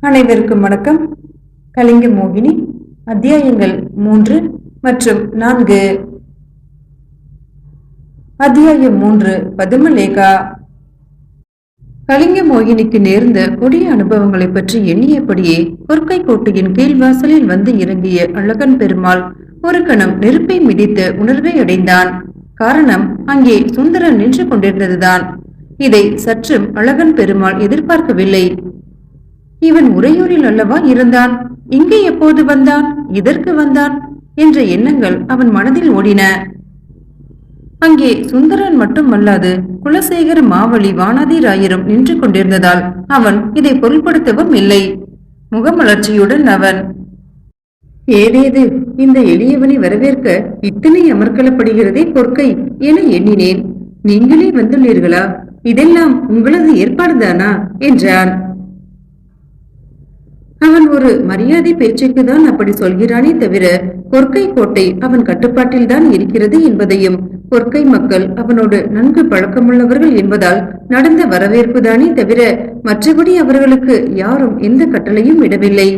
அனைவருக்கும் வணக்கம். கலிங்க மோகினி அத்தியாயங்கள் 3 மற்றும் 4. அத்தியாயம் 3, பதுமலேகா. கலிங்க மோகினிக்கு நேர்ந்த கொடிய அனுபவங்களை பற்றி எண்ணியபடியே கொற்கை கோட்டையின் கீழ்வாசலில் வந்து இறங்கிய அழகன் பெருமாள் ஒரு கணம் நெருப்பை மிதித்த உணர்வை அடைந்தான். காரணம், அங்கே சுந்தரன் நின்று கொண்டிருந்ததுதான். இதை சற்றும் அழகன் பெருமாள் எதிர்பார்க்கவில்லை. இவன் உறையூரில் அல்லவா இருந்தான், இங்கே எப்போது வந்தான், இதற்கு வந்தான் என்ற எண்ணங்கள் அவன் மனதில் ஓடின. அங்கே சுந்தரன் மட்டுமல்லாது குலசேகர மாவழி வானாதிராயரும் நின்று கொண்டிருந்ததால் அவன் இதை பொருள்படுத்தவும் இல்லை. முகமலர்ச்சியுடன் அவன், ஏதேது இந்த எளியவனை வரவேற்க இத்தனை அமர்க்கலப்படுகிறதே கொற்கை என எண்ணினேன். நீங்களே வந்துள்ளீர்களா? இதெல்லாம் உங்களது ஏற்பாடுதானா என்றான். அவன் ஒரு மரியாதை பேச்சுக்குதான் அப்படி சொல்கிறானே தவிர கொற்கை கோட்டை அவன் கட்டுப்பாட்டில் தான் இருக்கிறது என்பதையும், கொற்கை மக்கள் அவனோடு நன்கு பழக்கமுள்ளவர்கள் என்பதால் நடந்த வரவேற்புதானே தவிர மற்றபடி அவர்களுக்கு யாரும் எந்த கட்டளையும் இடவில்லை,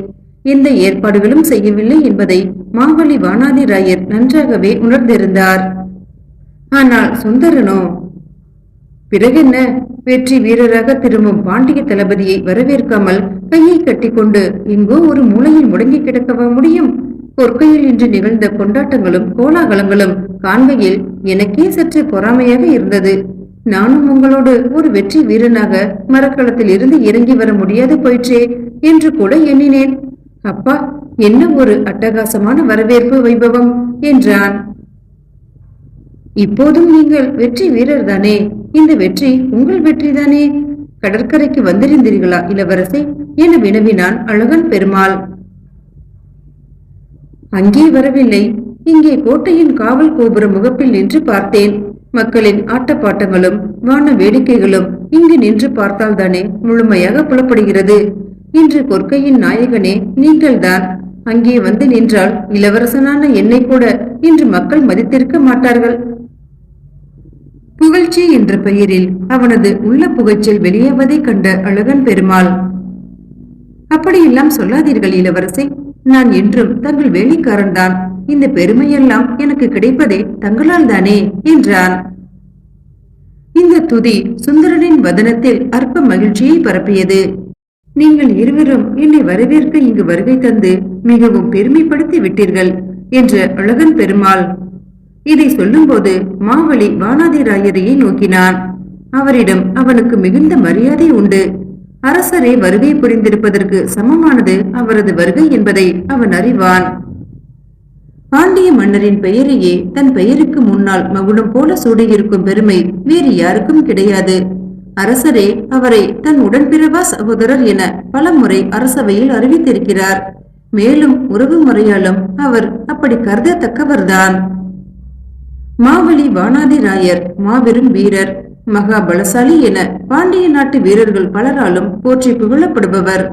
எந்த ஏற்பாடுகளும் செய்யவில்லை என்பதை மாவழி வானாதிராயர் நன்றாகவே உணர்ந்திருந்தார். ஆனால் சுந்தரனோ, பிறகென்ன, வெற்றி வீரராக திரும்பும் பாண்டிய தளபதியை வரவேற்காமல் கையை கட்டிக்கொண்டு எங்கோ ஒரு மூலையில் முடங்கி கிடக்கவா முடியும்? கொற்கையில் இன்று நிகழ்ந்த கொண்டாட்டங்களும் கோலாகலங்களும் காண்கையில் எனக்கே சற்று பொறாமையாக இருந்தது. நானும் உங்களோடு ஒரு வெற்றி வீரனாக மரக்களத்தில் இருந்து இறங்கி வர முடியாது போயிற்றே என்று கூட எண்ணினேன். அப்பா, என்ன ஒரு அட்டகாசமான வரவேற்பு வைபவம் என்றான். இப்போதும் நீங்கள் வெற்றி வீரர் தானே? இந்த வெற்றி உங்கள் வெற்றிதானே? கடற்கரைக்கு வந்திருந்தீர்களா இளவரசே என வினவினான் அழகன் பெருமாள். அங்கே வரவில்லை, இங்கே கோட்டையின் காவல் கோபுர முகப்பில் நின்று பார்த்தேன். மக்களின் ஆட்டப்பாட்டங்களும் வான வேடிக்கைகளும் இங்கு நின்று பார்த்தால்தானே முழுமையாக புலப்படுகிறது. இன்று கொற்கையின் நாயகனே நீங்கள்தான். அங்கே வந்து நின்றால் இளவரசனான என்னை கூட இன்று மக்கள் மதித்திருக்க மாட்டார்கள். புகழ்ச்சி என்ற பெயரில் அவனது உள்ள புகழ்ச்சியில் வெளியாவதை கண்ட அழகன் பெருமாள், அப்படியெல்லாம் சொல்லாதீர்கள் இளவரசே. நான் என்றும் தங்கள் வேலைக்காரன் தான். இந்த பெருமையெல்லாம் எனக்கு கிடைப்பதே தங்களால் தானே என்றான். இந்த துதி சுந்தரனின் வதனத்தில் அற்ப மகிழ்ச்சியை பரப்பியது. நீங்கள் இருவரும் என்னை வரவேற்க இங்கு வருகை தந்து மிகவும் பெருமைப்படுத்தி விட்டீர்கள் என்ற அழகன் பெருமாள் இதை சொல்லும் போது மாவழி வானாதிராயரையை நோக்கினான். அவரிடம் அவனுக்கு மிகுந்த மரியாதை உண்டு. அரசரே வருகை புரிந்திருப்பதற்கு சமமானது அவரது வருகை என்பதை அவன் அறிவான். பாண்டிய மன்னரின் பெயரையே தன் பெயருக்கு முன்னால் மகுடம் போல சூடியிருக்கும் பெருமை வேறு யாருக்கும் கிடையாது. அரசரே அவரை தன் உடன்பிறவா சகோதரர் என பல முறை அரசவையில் அறிவித்திருக்கிறார். மேலும் உறவு முறையாலும் அவர் அப்படி கருதத்தக்கவர்தான். மாவழி வானாதிராயர் மாபெரும் வீரர், மகாபலசாலி என பாண்டிய நாட்டு வீரர்கள் பலராலும் போற்றி புகழப்படுபவர்.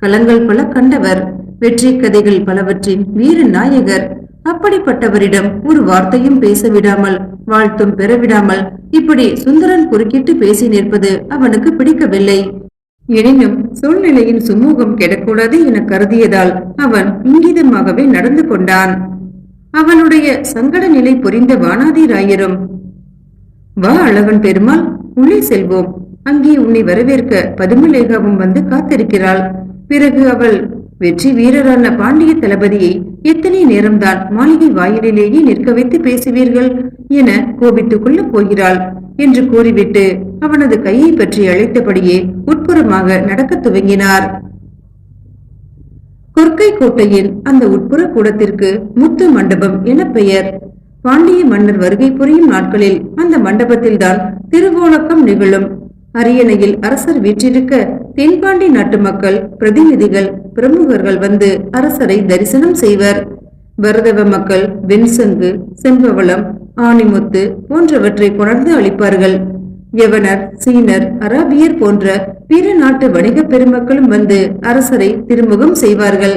களங்கள் பல கண்டவர், வெற்றி கதைகள் பலவற்றின் வீர நாயகர். அப்படிப்பட்டவரிடம் ஒரு வார்த்தையும் பேசவிடாமல், வாழ்த்தும் பெறவிடாமல் இப்படி சுந்தரன் குறுக்கிட்டு பேசி நிற்பது அவனுக்கு பிடிக்கவில்லை. எனினும் சூழ்நிலையின் சுமூகம் கெடக்கூடாது என கருதியதால் அவன் இங்கிதமாகவே நடந்து கொண்டான். அவனுடைய சங்கட நிலை புரிந்த வானாதிராயரும், வா அழகன் பெருமாள், உள்ளே செல்வோம். அங்கே உன்னை வரவேற்க பதுமலேகாவும் வந்து காத்திருக்கிறாள். பிறகு அவள் வெற்றி வீரரான பாண்டிய தளபதியை எத்தனை நேரம்தான் மாளிகை வாயிலேயே நிற்க வைத்து பேசுவீர்கள் என கோபித்துக் கொள்ள போகிறாள் என்று கூறிவிட்டு அவனது கையை பற்றி அழைத்தபடியே உட்புறமாக நடக்க துவங்கினார். கொற்கை கோட்டையின் அந்த உட்புற கூடத்திற்கு முத்து மண்டபம் என பெயர். பாண்டிய மன்னர் வருகை புரியும் நாட்களில் அந்த மண்டபத்தில்தான் திருவோணக்கம் நிகழும். அரியணையில் அரசர் வீற்றிருக்க தென்பாண்டி நாட்டு மக்கள், பிரதிநிதிகள், பிரமுகர்கள் வந்து அரசரை தரிசனம் செய்வர். பரதவ மக்கள் வெண்சங்கு, செம்பவளம், ஆணிமுத்து போன்றவற்றை கொணர்ந்து அளிப்பார்கள். யவனர், சீனர், அராபியர் போன்ற பிற நாட்டு வணிக பெருமக்களும் வந்து அரசரை திருமுகம் செய்வார்கள்.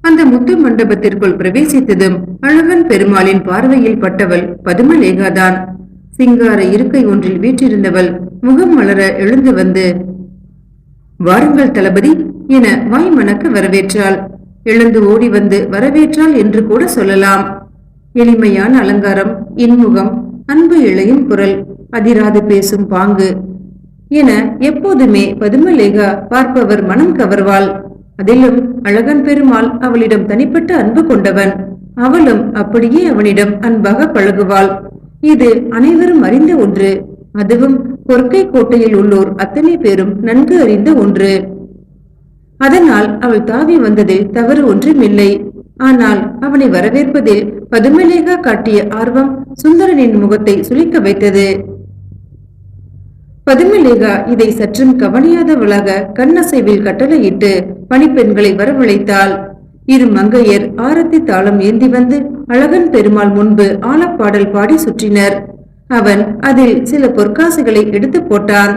அந்த முத்து மண்டபத்திற்குள் பிரவேசித்ததும் அழகன் பெருமாளின் பார்வையில் பட்டவள் பதுமலேகாதான். சிங்கார இருக்கை ஒன்றில் வீற்றிருந்தவள் முகம் மலர எழுந்து வந்து, வாருங்கள் தளபதி என வாய் மணக்க வரவேற்றாள். எழுந்து ஓடி வந்து வரவேற்றாள் என்று கூட சொல்லலாம். எளிமையான அலங்காரம், இன்முகம், அன்பு இழையும் குரல், அதிராது பேசும் பாங்கு என எப்போதுமே பதுமலேகா பார்ப்பவர் மனம் கவர்வாள். அதிலும் அழகன் பெருமாள் அவளிடம் தனிப்பட்ட அன்பு கொண்டவன். அவளும் அப்படியே அவனிடம் அன்பாக பழகுவாள். இது அனைவரும் அறிந்த ஒன்று. அதுவும் கொற்கை கோட்டையில் உள்ளோர் அத்தனை பேரும் நன்கு அறிந்த ஒன்று. அதனால் அவள் தாவி வந்ததில் தவறு ஒன்றுமில்லை. ஆனால் அவனை வரவேற்பதில் பதுமலேகா காட்டிய ஆர்வம் சுந்தரனின் முகத்தை சுளிக்க வைத்தது. பதுமலேகா இதை சற்றும் கவனியாதவளாக கண்ணசைவில் கட்டளையிட்டு பணிப்பெண்களை வரவழைத்தாள். இரு மங்கையர் ஆரத்தி தாளம் ஏந்தி வந்து அழகன் பெருமாள் முன்பு ஆலப்பாடல் பாடி சுற்றினர். அவன் அதில் சில பொற்காசுகளை எடுத்து போட்டான்.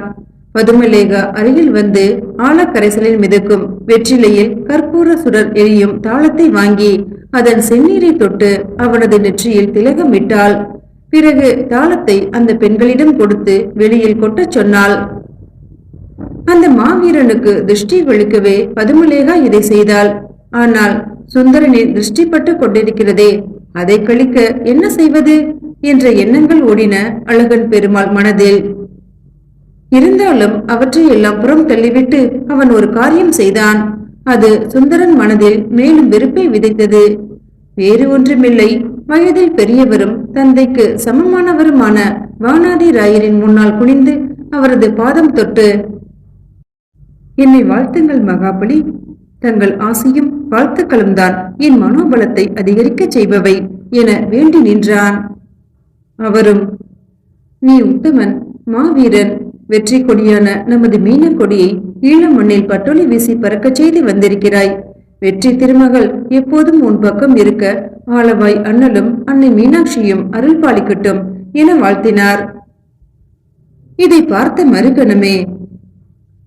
பதுமலேகா அருகில் வந்து ஆழக்கரைசலில் மிதக்கும் வெற்றிலையில் கற்பூர சுடர் எரியும் தாளத்தை வாங்கி அதன் செந்நீரை தொட்டு அவனது நெற்றியில் திலகமிட்டாள். பிறகு தாளத்தை அந்த பெண்களிடம் கொடுத்து வெளியில் கொட்டச் சொன்னாள். அந்த மாவீரனுக்கு திருஷ்டி வெளுக்கவே பதுமலேகா இதை செய்தாள். ஆனால் சுந்தரனின் திருஷ்டிப்பட்டு கொண்டிருக்கிறதே, அதை கழிக்க என்ன செய்வது என்ற எண்ணங்கள் ஓடின அழகன் பெருமாள் மனதில். இருந்தாலும் அவற்றையெல்லாம் புறம் தள்ளிவிட்டு அவன் ஒரு காரியம் செய்தான். அது சுந்தரன் மனதில் மேலும் வெறுப்பை விதைத்தது. வேறு ஒன்றுமில்லை, வயதில் பெரியவரும் தந்தைக்கு சமமானவருமான வானாதி ராயரின் முன்னால் குனிந்து அவரது பாதம் தொட்டு, என்னை வாழ்த்துங்கள் மகாபலி, தங்கள் ஆசையும் வாழ்த்துக்களும் தான் என் மனோபலத்தை அதிகரிக்க செய்பவை என வேண்டி நின்றான். அவரும், நீ உத்தமன், மாவீரன், வெற்றி கொடியான நமது மீன கொடியை ஈழ மண்ணில் பட்டொலி வீசி பறக்க செய்து வந்திருக்கிறாய். வெற்றி திருமகள் எப்போதும் உன் பக்கம் இருக்க ஆளவாய் அண்ணலும் அன்னை மீனாட்சியும் அருள் பாலிக்கட்டும் என வாழ்த்தினார். இதை பார்த்த மறுகணமே,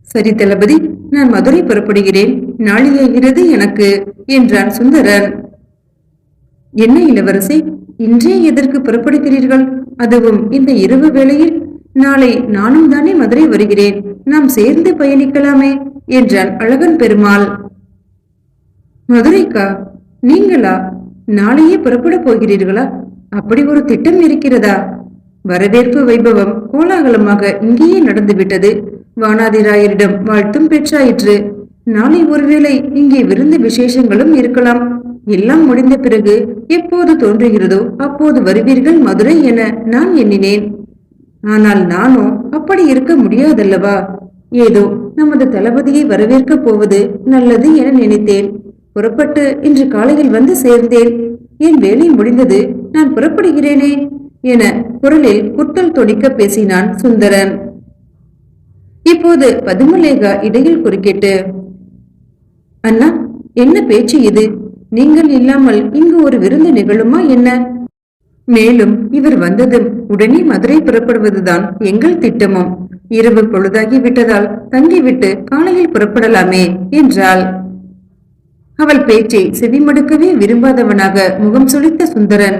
சரி தளபதி, நான் மதுரை புறப்படுகிறேன், நாளையாகிறது எனக்கு என்றான் சுந்தரன். என்ன இளவரசி, இன்றே எதற்கு புறப்படுகிறீர்கள்? அதுவும் இந்த இரவு வேளையில்? நாளை நானும் தானே மதுரை வருகிறேன், நாம் சேர்ந்து பயணிக்கலாமே என்றான் அழகன் பெருமாள். மதுரைக்கா? நீங்களா? நாளையே புறப்பட போகிறீர்களா? அப்படி ஒரு திட்டம் இருக்கிறதா? வரவேற்பு வைபவம் கோலாகலமாக இங்கேயே நடந்துவிட்டது. வானாதிராயரிடம் வாழ்த்தும் பெற்றாயிற்று. நாளை ஒருவேளை இங்கே விருந்து விசேஷங்களும் இருக்கலாம். எல்லாம் முடிந்த பிறகு எப்போது தோன்றுகிறதோ அப்போது வருவீர்கள் மதுரை என நான் எண்ணினேன். ஆனால் நானோ அப்படி இருக்க முடியாதல்லவா? ஏதோ நமது தளபதியை வரவேற்க போவது நல்லது என நினைத்தேன். புறப்பட்டு இன்று காலையில் வந்து சேர்ந்தேன். என் வேலை முடிந்தது, நான் புறப்படுகிறேனே என குரலில் குட்டல் தொடிக்க பேசினான் சுந்தரன். இப்போது பதுமலேகா இடையில் குறுக்கிட்டு, அண்ணா, என்ன பேச்சு இது? நீங்கள் இல்லாமல் இங்கு ஒரு விருந்து நிகழுமா என்ன? மேலும் இவர் வந்ததும் உடனே மதுரை புறப்படுவதுதான் எங்கள் திட்டமும். இரவு பொழுதாகி விட்டதால் தங்கிவிட்டு காலையில் புறப்படலாமே என்றாள். அவள் பேச்சை செவிமடுக்கவே விரும்பாதவனாக முகம் சுளித்த சுந்தரன்,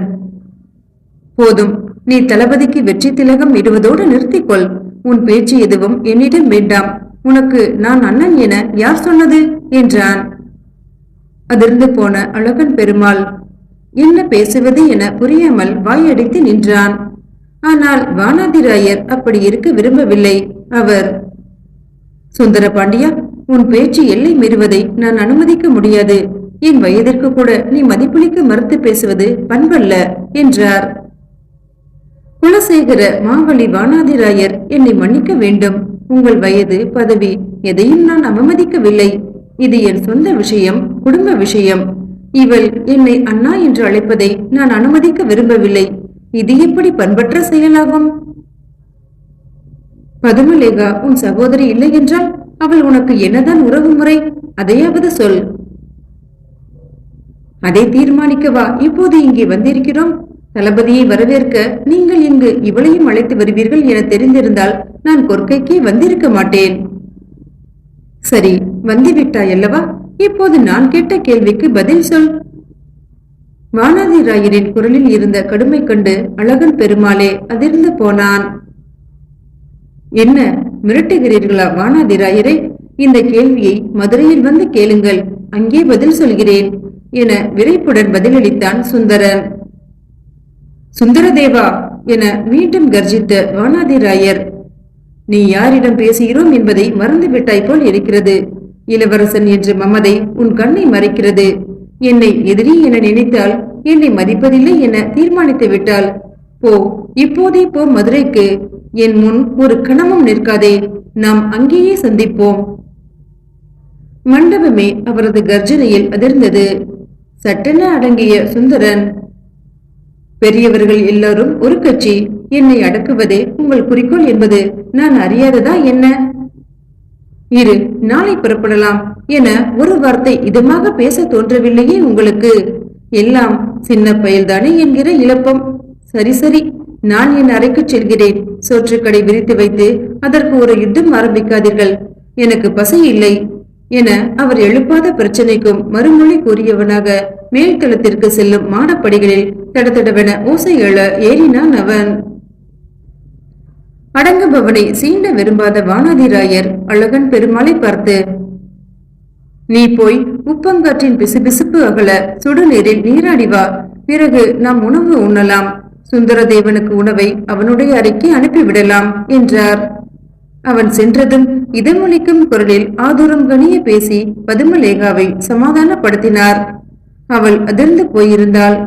போதும், நீ தளபதிக்கு வெற்றி திலகம் இடுவதோடு நிறுத்திக்கொள். உன் பேச்சு எதுவும் என்னிடம் வேண்டாம். உனக்கு நான் அண்ணன் என யார் சொன்னது என்றான். அதிர்ந்து போன அழகன் பெருமாள் என்ன பேசுவது என புரியாமல் வாயடித்து நின்றான். ஆனால் வானாதிராயர் அப்படி இருக்க விரும்பவில்லை. அவர், சுந்தர பாண்டியா, உன் பேச்சு எல்லை மீறுவதை நான் அனுமதிக்க முடியாது. என் வயதிற்கு கூட நீ மதிப்பளிக்க மறுத்து பேசுவது பண்பல்ல என்றார். குலசேகர மாவலி வானாதிராயர், என்னை மன்னிக்க வேண்டும். உங்கள் வயது, பதவி எதையும் நான் அவமதிக்கவில்லை. இது என் சொந்த விஷயம், குடும்ப விஷயம். இவள் என்னை அண்ணா என்று அழைப்பதை நான் அனுமதிக்க விரும்பவில்லை. இது எப்படி பண்பற்ற செயலாகும்? பதுமலேகா உன் சகோதரி இல்லை என்றால் அவள் உனக்கு என்னதான் உறவு முறை? அதையாவது சொல். அதை தீர்மானிக்கவா இப்போது இங்கே வந்திருக்கிறோம்? தளபதியை வரவேற்க நீங்கள் இங்கு இவளையும் அழைத்து வருவீர்கள் என தெரிந்திருந்தால் நான் கொற்கைக்கே வந்திருக்க மாட்டேன். சரி, வந்துவிட்டாயல்லவா? இப்போது நான் கேட்ட கேள்விக்கு பதில் சொல். வானாதிராயரின் குரலில் இருந்த கடுமை கண்டு அழகன் பெருமாளே அதிர்ந்து போனான். என்ன மிரட்டுகிறீர்களா வானாதிராயரே? இந்த கேள்வியை மதுரையில் வந்து கேளுங்கள், அங்கே பதில் சொல்கிறேன் என விரைப்புடன் பதிலளித்தான் சுந்தரன். சுந்தரதேவா என மீண்டும் கர்ஜித்த வானாதிராயர், நீ யாரிடம் பேசுகிறோம் என்பதை மறந்துவிட்டாய் போல் இருக்கிறது. இளவரசன் என்ற மமதை உன் கண்ணை மறைக்கிறது. என்னை எதிரி என நினைத்தால், என்னை மதிப்பதில்லை என தீர்மானித்து விட்டால் போ, இப்போதே போ மதுரைக்கு. என் முன் ஒரு கணமும் நிற்காதே. நாம் அங்கேயே சந்திப்போம். மண்டபமே அவரது கர்ஜனையில் அதிர்ந்தது. சட்டென அடங்கிய சுந்தரன், பெரியவர்கள் எல்லாரும் ஒரு கட்சி, என்னை அடக்குவதே உங்கள் குறிக்கோள் என்பது நான் அறியாததா என்ன? இரு, நாளை புறப்படலாம் என ஒரு வார்த்தை இதமாக பேச தோன்றவில்லையே உங்களுக்கு? எல்லாம் சின்ன பயல்தானே என்கிற இழப்பம். சரி சரி, நான் என் அறைக்கு செல்கிறேன். சோற்றுக்கடை விரித்து வைத்து அதற்கு ஒரு யுத்தம் ஆரம்பிக்காதீர்கள். எனக்கு பசி இல்லை என அவர் எழுப்பாத பிரச்சனைக்கும் மறுமொழி கூறியவனாக மேல்தளத்திற்கு செல்லும் மாடப்படிகளில் தடதடவென ஓசை எழ ஏறினான் அவன். அடங்குபவனை சீண்ட விரும்பாத வானாதிராயர் அழகன் பெருமாளை பார்த்து, நீ போய் உப்பங்காற்றின் பிசுபிசுப்பு அகல சுடுநீரில் நீராடி வா. பிறகு நாம் உணவு உண்ணலாம். சுந்தரதேவனுக்கு உணவை அவனுடைய அறைக்கு அனுப்பிவிடலாம் என்றார். அவன் சென்றதும் இதமொழிக்கும் குரலில் ஆதூரம் கனிய பேசி பதுமலேகாவை சமாதானப்படுத்தினார். அவள் அதிர்ந்து போயிருந்தாள்.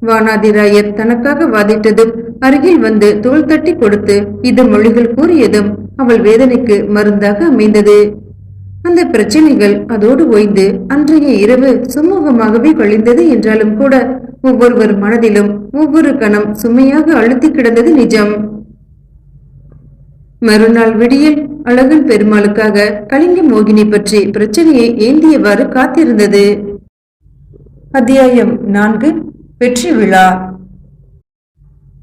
வானாதிராயர் தனக்காக வாதிட்டதும் அருகில் வந்து தோள் தட்டி கொடுத்து இது மொழிகள் கூறியதும் அவள் வேதனைக்கு மருந்தாக அமைந்தது. அந்த பிரச்சனைகள் அதோடு ஓய்ந்து அன்றைய இரவு சுமூகமாகவே கழிந்தது என்றாலும் கூட ஒவ்வொருவர் மனதிலும் ஒவ்வொரு கணம் சுமையாக அழுத்தி கிடந்தது நிஜம். மறுநாள் விடியில் அழகன் பெருமாளுக்காக கலிங்க மோகினி பற்றி பிரச்சனையை ஏந்தியவாறு காத்திருந்தது. அத்தியாயம் 4. வெற்றி விழா.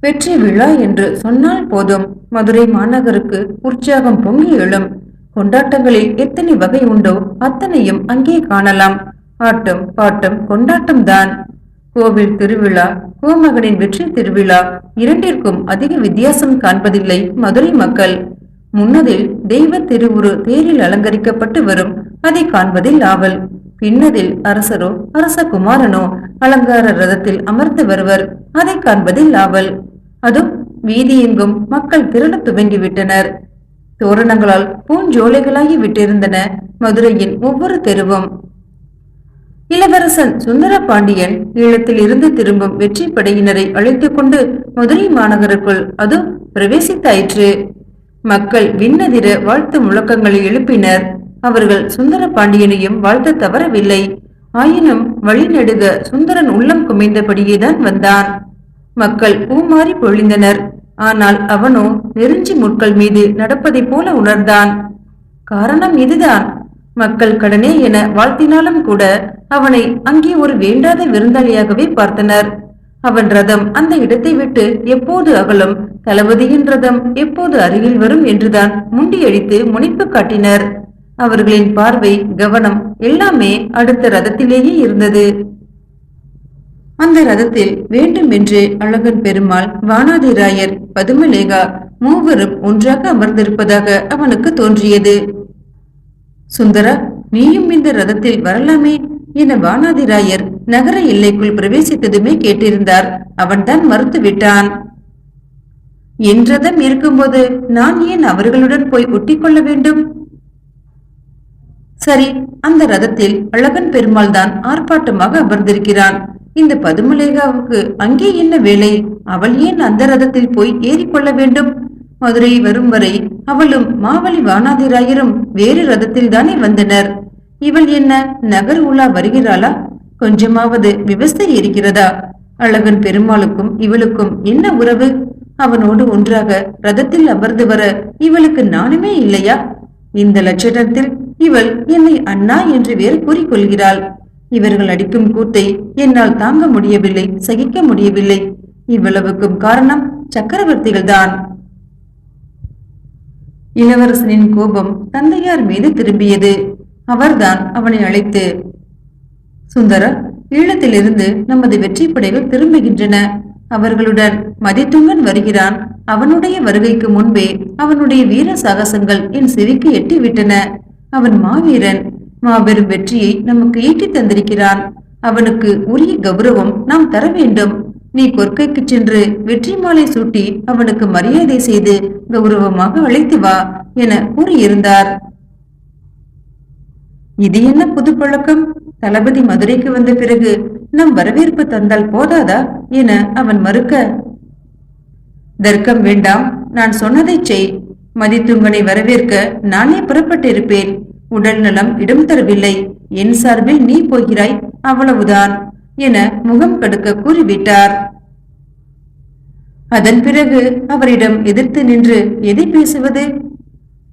வெற்றி விழா என்று சொன்னால் போதும், மதுரை மாநகருக்கு உற்சாகம் பொங்கி எழும். கொண்டாட்டங்களில் எத்தனை வகை உண்டோ அத்தனையும் அங்கே காணலாம். ஆட்டம் பாட்டம் கொண்டாட்டம் தான். கோவில் திருவிழா, கோமகனின் வெற்றி திருவிழா இரண்டிற்கும் அதிக வித்தியாசம் காண்பதில்லை மதுரை மக்கள். முன்னதில் தெய்வ திருவுரு தேரில் அலங்கரிக்கப்பட்டு வரும், அதை காண்பதில் ஆவல். பின்னதில் அரசரோ அரசகுமாரனோ அலங்கார ரதத்தில் அமர்ந்து வருவர், அதை காண்பதில் ஆவல். அதுவும் வீதியெங்கும் மக்கள் திரள துவங்கிவிட்டனர். தோரணங்களால் பூஞ்சோலைகளாகி விட்டிருந்தன மதுரையின் ஒவ்வொரு தெருவும். இளவரசன் சுந்தர பாண்டியன் ஈழத்தில் இருந்து திரும்பும் வெற்றி படையினரை அழைத்துக் கொண்டு மதுரை மாநகருக்குள் அது பிரவேசித்தாயிற்று. மக்கள் விண்ணதிர வாழ்த்து முழக்கங்களை எழுப்பினர். அவர்கள் சுந்தர பாண்டியனையும் வாழ்த்து தவறவில்லை. ஆயினும் வழிநெடுக சுந்தரன் உள்ளம் குமைந்தபடியேதான் வந்தான். மக்கள் பூமாறி பொழிந்தனர். ஆனால் அவனோ நெருஞ்சி முட்கள் மீது நடப்பதை போல உணர்ந்தான். காரணம் இதுதான். மக்கள் கடனே என வாழ்த்தினாலும் கூட அவனை அங்கே ஒரு வேண்டாத விருந்தாளியாகவே பார்த்தனர். அவன் ரதம் அந்த இடத்தை விட்டு எப்போது அகலும், தளபதியின் ரதம் எப்போது அருகில் வரும் என்றுதான் முண்டியடித்து முனைப்பு காட்டினர். அவர்களின் பார்வை, கவனம் எல்லாமே அடுத்த ரதத்திலேயே இருந்தது. அந்த ரதத்தில் வேண்டுமென்று அழகன் பெருமாள், வானாதிராயர், பதுமலேகா மூவரும் ஒன்றாக அமர்ந்திருப்பதாக அவனுக்கு தோன்றியது. சுந்தரா, நீயும் இந்த ரதத்தில் வரலாமே என வானாதிராயர் நகர எல்லைக்குள் பிரவேசித்ததுமே கேட்டிருந்தார். அவன்தான் மறுத்து விட்டான். என் ரதம் இருக்கும்போது நான் ஏன் அவர்களுடன் போய் ஒட்டிக்கொள்ள வேண்டும்? சரி, அந்த ரதத்தில் அழகன் பெருமாள் தான் ஆர்ப்பாட்டமாக அமர்ந்திருக்கிறான். இந்த பதுமலேகாவுக்கு அங்கே என்ன வேலை? அவள் ஏன் அந்த ரதத்தில் போய் ஏறிக்கொள்ள வேண்டும்? மதுரை வரும் வரை அவளும் மாவலி வானாதிராயரும் வேறு ரதத்தில் தானே வந்தனர். இவள் என்ன நகர் உலா வருகிறாளா? கொஞ்சமாவது விவஸ்தை இருக்கிறதா? அழகன் பெருமாளுக்கும் இவளுக்கும் என்ன உறவு? அவனோடு ஒன்றாக ரதத்தில் அமர்ந்து வர இவளுக்கு நானுமே இல்லையா? இந்த லட்சணத்தில் இவள் என்னை அண்ணா என்று வேறு கூறிக்கொள்கிறாள். இவர்கள் அடிக்கும் கூத்தை என்னால் தாங்க முடியவில்லை, சகிக்க முடியவில்லை. இவ்வளவுக்கும் காரணம் சக்கரவர்த்திகள் தான். இளவரசனின் கோபம் தந்தையார் மீது திரும்பியது. அவர்தான் அவனை அழைத்து, சுந்தரா, ஈழத்திலிருந்து நமது வெற்றி படைகள் திரும்புகின்றன. அவர்களுடன் மதித்துங்கன் வருகிறான். அவனுடைய வருகைக்கு முன்பே அவனுடைய வீர சாகசங்கள் என் செவிக்கு எட்டிவிட்டன. அவன் மாவீரன். மாபெரும் வெற்றியை நமக்கு ஈட்டி தந்திருக்கிறான். அவனுக்கு உரிய கௌரவம் நாம் தர வேண்டும். நீ கொற்கைக்கு சென்று வெற்றி மாலை சூட்டி அவனுக்கு மரியாதை செய்து கௌரவமாக அழைத்து வா என கூறியிருந்தார். இது என்ன புது பழக்கம்? தளபதி மதுரைக்கு வந்த பிறகு நம் வரவேற்பு தந்தால் போதாதா என அவன் மறுக்க, தர்க்கம் வேண்டாம், நான் சொன்னதை செய். மதித்துங்கனை வரவேற்க நானே புறப்பட்டிருப்பேன். உடல் நலம் இடம் தரவில்லை. என் சார்பில் நீ போகிறாய், அவ்வளவுதான் என முகம் கடுக்க கூறிவிட்டார். அதன் பிறகு அவரிடம் எதிர்த்து நின்று எதை பேசுவது?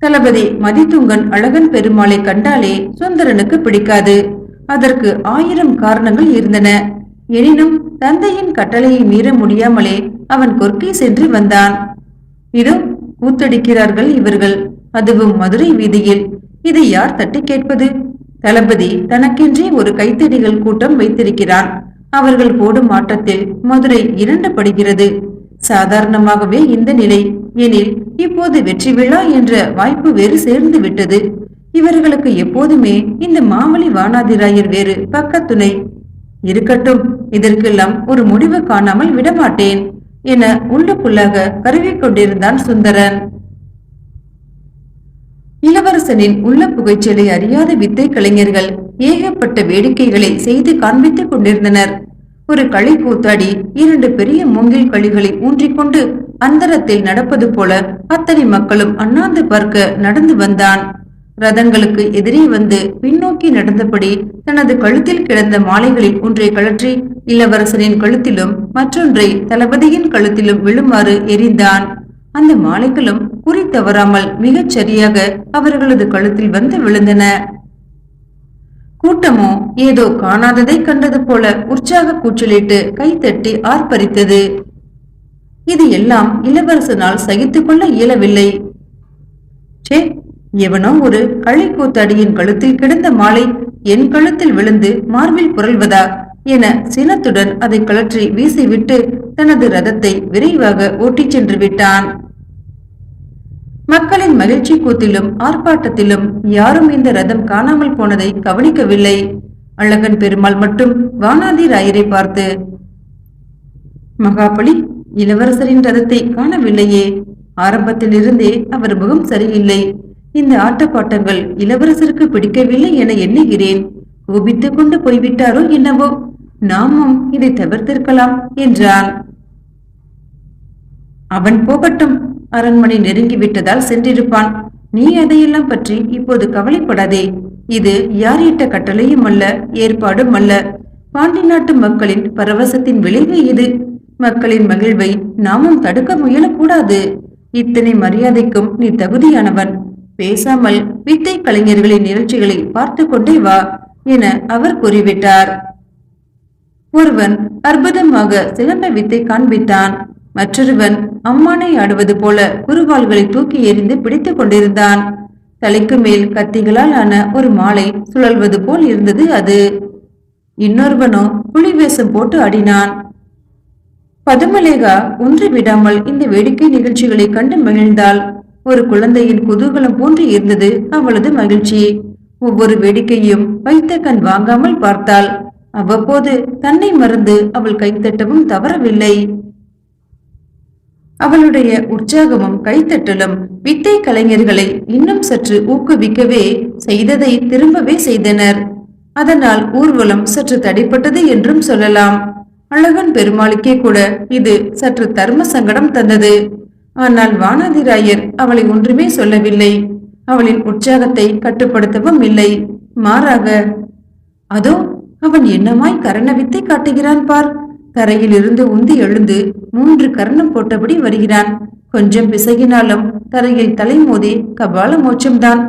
தளபதி மதித்துங்கன் அழகன் பெருமாளை கண்டாலே சுந்தரனுக்கு பிடிக்காது. அதற்கு 1000 காரணங்கள் இருந்தன. எனினும் தந்தையின் கட்டளையை மீற முடியாமலே அவன் கொற்கை சென்று வந்தான். இதோ கூத்தடிக்கிறார்கள் இவர்கள், அதுவும் மதுரை வீதியில். இதை யார் தட்டி கேட்பது? தளபதி தனக்கென்றே ஒரு கைத்தடிகள் கூட்டம் வைத்திருக்கிறான். அவர்கள் போடும் ஆட்டத்தில் மதுரை 2 படுகிறது. சாதாரணமாகவே இந்த நிலை எனில் இப்போது வெற்றி விழா என்ற வாய்ப்பு வேறு சேர்ந்து விட்டது. இவர்களுக்கு எப்போதுமே இந்த மாவலி வானாதிராயர் வேறு பக்கத்துணை. இருக்கட்டும், இதற்கெல்லாம் ஒரு முடிவு காணாமல் விடமாட்டேன் என உள்ளுக்குள்ளாக கருவிக்கொண்டிருந்தான் சுந்தரன். இளவரசனின் உள்ள புகைச்சலை அறியாத வித்தை கலைஞர்கள் ஏகப்பட்ட வேடிக்கைகளை செய்து காண்பித்துக் கொண்டிருந்தனர். ஒரு களி கூத்தாடி 2 பெரிய மூங்கில் களிகளை ஊன்றிக்கொண்டு அந்தரத்தில் நடப்பது போல அத்தனை மக்களும் அண்ணாந்து பார்க்க நடந்து வந்தான். ரதங்களுக்கு எதிரே வந்து பின்னோக்கி நடந்தபடி தனது கழுத்தில் கிடந்த மாலைகளில் ஒன்றை கழற்றி இளவரசனின் கழுத்திலும் மற்றொன்றை தளபதியின் கழுத்திலும் விழுமாறு எரிந்தான். அந்த மாலைகளும் குறி தவறாமல் மிகச் சரியாக அவர்களது கழுத்தில் வந்து விழுந்தன. கூட்டமோ ஏதோ காணாததை கண்டது போல உற்சாக கூச்சலிட்டு கைத்தட்டி ஆர்ப்பரித்தது. இது எல்லாம் இளவரசனால் சகித்துக் கொள்ள இயலவில்லை. சே, எவனோ ஒரு களி கூத்தாடியின் கழுத்தில் கிடந்த மாலை என் கழுத்தில் விழுந்து மார்பில் புரள்வதா என சினத்துடன் அதை கழற்றி வீசிவிட்டு தனது ரதத்தை விரைவாக ஓட்டிச் சென்று விட்டான். மக்களின் மகிழ்ச்சி கூத்திலும் ஆர்ப்பாட்டத்திலும் யாரும் இந்த ரதம் காணாமல் போனதை கவனிக்கவில்லை. அழகன் பெருமாள் மட்டும் வானாதி ராயரை பார்த்து, மகாபலி, இளவரசரின் ரதத்தை காணவில்லையே. ஆரம்பத்தில் இருந்தே அவர் முகம் சரியில்லை. இந்த ஆட்டப்பாட்டங்கள் இளவரசருக்கு பிடிக்கவில்லை என எண்ணுகிறேன். கோபித்துக் கொண்டு போய்விட்டாரோ என்னவோ. நாமும் இதை தவிர்த்திருக்கலாம் என்றான். அவன் போகட்டும், அரண்மனை நெருங்கிவிட்டதால் சென்றிருப்பான். நீ அதையெல்லாம் பற்றி இப்போது கவலைப்படாதே. இது யார் இட்ட கட்டளையும் அல்ல, ஏற்பாடும் அல்ல. பாண்டி நாட்டு மக்களின் பரவசத்தின் விளைவு இது. மக்களின் மகிழ்வை நாமும் தடுக்க முயலக்கூடாது. இத்தனை மரியாதைக்கும் நீ தகுதியானவன். பேசாமல் வித்தை கலைஞர்களின் நிகழ்ச்சிகளை பார்த்து கொண்டே வா என அவர் கூறிவிட்டார். ஒருவன் அற்புதமாக சிலம்ப வித்தை காண்பித்தான். மற்றொருவன் அம்மானை ஆடுவது போல குருவாள்களை தூக்கி எறிந்து பிடித்துக் கொண்டிருந்தான். தலைக்கு மேல் கத்திகளால் ஆன ஒரு மாலை சுழல்வது போல் இருந்தது அது. இன்னொருவனோ புலி வேஷம் போட்டு ஆடினான். பதுமலேகா ஒன்று விடாமல் இந்த வேடிக்கை நிகழ்ச்சிகளை கண்டு மகிழ்ந்தாள். ஒரு குழந்தையின் குதூகலம் போன்று இருந்தது அவளது மகிழ்ச்சி. ஒவ்வொரு வேடிக்கையும் வைத்த கண் வாங்காமல் பார்த்தாள். அவ்வப்போது தன்னை மறந்து அவள் கைத்தட்டவும் தவறவில்லை. அவளுடைய உற்சாகமும் கைத்தட்டலும் வித்தை கலைஞர்களை இன்னும் சற்று ஊக்குவிக்கவே செய்ததை திரும்பவே செய்தனர். அதனால் ஊர்வலம் சற்று தடைப்பட்டது என்றும் சொல்லலாம். அழகன் பெருமாளுக்கே கூட இது சற்று தர்ம சங்கடம் தந்தது. ஆனால் வானாதிராயர் அவளை ஒன்றுமே சொல்லவில்லை. அவளின் உற்சாகத்தை கட்டுப்படுத்தவும் இல்லை. மாறாக, அதோ அவன் என்னமாய் கரண வித்தை காட்டுகிறான் பார். தரையில் இருந்து உந்தி எழுந்து 3 கரணம் போட்டபடி வருகிறான். கொஞ்சம் பிசகினாலும் தரையில் தலை மோதி கபால மோட்சம்தான்.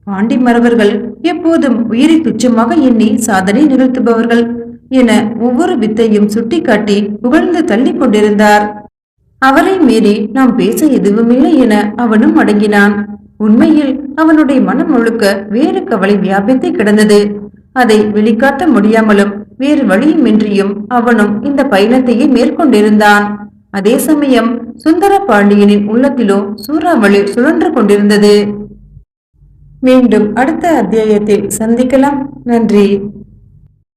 பாண்டி மறவர்கள் எப்போதும் உயிரை துச்சமாக எண்ணி சாதனை நிகழ்த்துபவர்கள் என ஒவ்வொரு வித்தையும் சுட்டிக்காட்டி புகழ்ந்து தள்ளி கொண்டிருந்தார். அவரை மீறி நாம் பேச எதுவுமில்லை என அவனும் அடங்கினான். உண்மையில் அவனுடைய மனம் முழுக்க வேறு கவலை வியாபித்து கிடந்தது. அதை வெளிக்காட்ட முடியாமலும் வேறு வழியுமின்றியும் அவனும் இந்த பயணத்தையே மேற்கொண்டிருந்தான். அதே சமயம் சுந்தர பாண்டியனின் உள்ளத்திலோ சூறாவளி சுழன்று கொண்டிருந்தது. மீண்டும் அடுத்த அத்தியாயத்தில் சந்திக்கலாம். நன்றி.